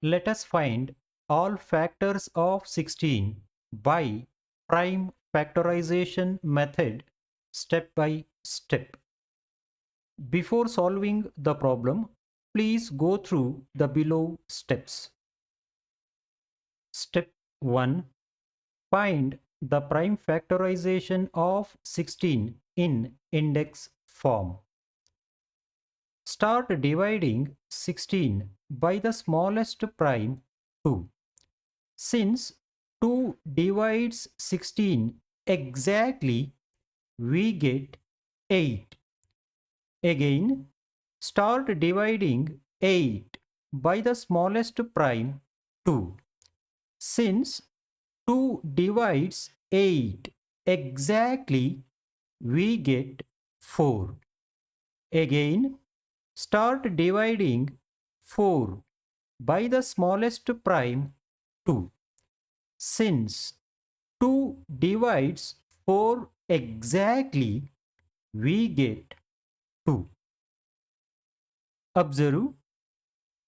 Let us find all factors of 16 by prime factorization method step by step. Before solving the problem, please go through the below steps. Step 1. Find the prime factorization of 16 in index form. Start dividing 16 by the smallest prime 2. Since 2 divides 16 exactly, we get 8. Again, start dividing 8 by the smallest prime 2. Since 2 divides 8 exactly, we get 4. Again, start dividing 4 by the smallest prime 2. Since 2 divides 4 exactly, we get 2. Observe,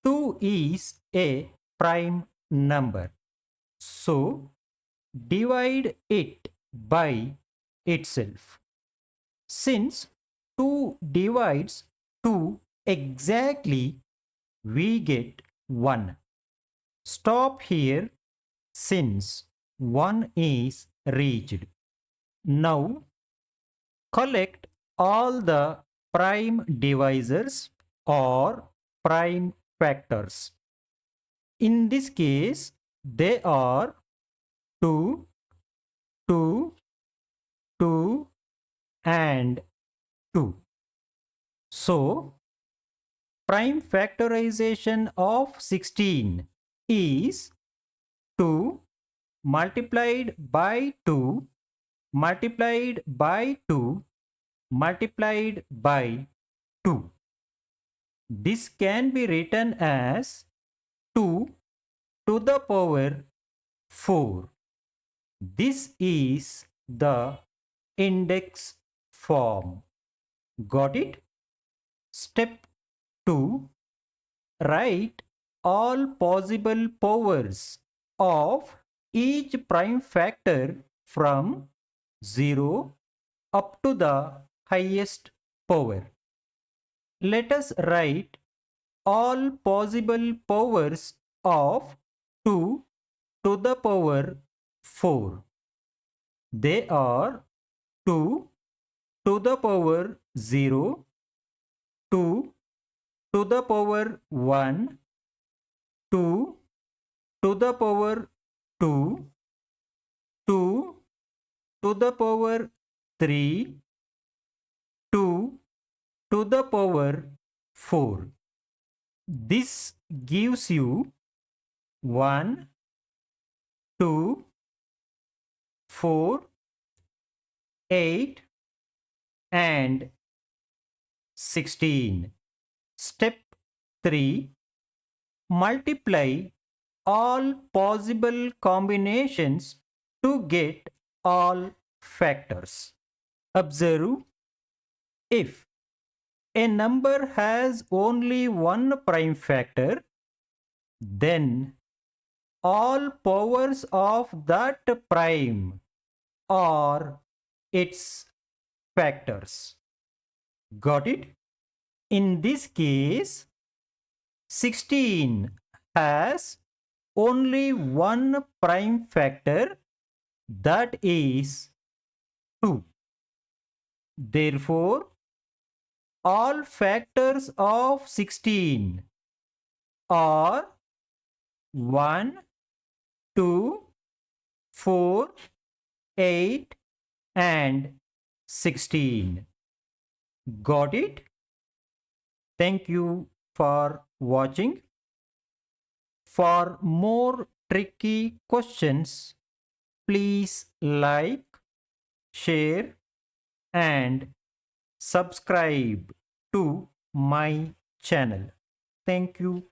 2 is a prime number. So, divide it by itself. Since 2 divides 2 exactly, we get 1. Stop here since 1 is reached. Now, collect all the prime divisors or prime factors. In this case, they are 2, 2, 2, and 2. So, prime factorization of 16 is 2 multiplied by 2 multiplied by 2 multiplied by 2. This can be written as 2 to the power 4. This is the index form. Got it? Step 2. Write all possible powers of each prime factor from 0 up to the highest power. Let us write all possible powers of 2 to the power 4. They are 2 to the power 0, 2 to the power 1, 2 to the power 2, 2 to the power 3, 2 to the power 4. This gives you 1, 2, 4, 8, and 16. Step 3. Multiply all possible combinations to get all factors. Observe, if a number has only one prime factor, then all powers of that prime are its factors. Got it? In this case, 16 has only one prime factor, that is 2. Therefore, all factors of 16 are 1, 2, 4, 8, and 16. Got it? Thank you for watching. For more tricky questions, please like, share, and subscribe to my channel. Thank you.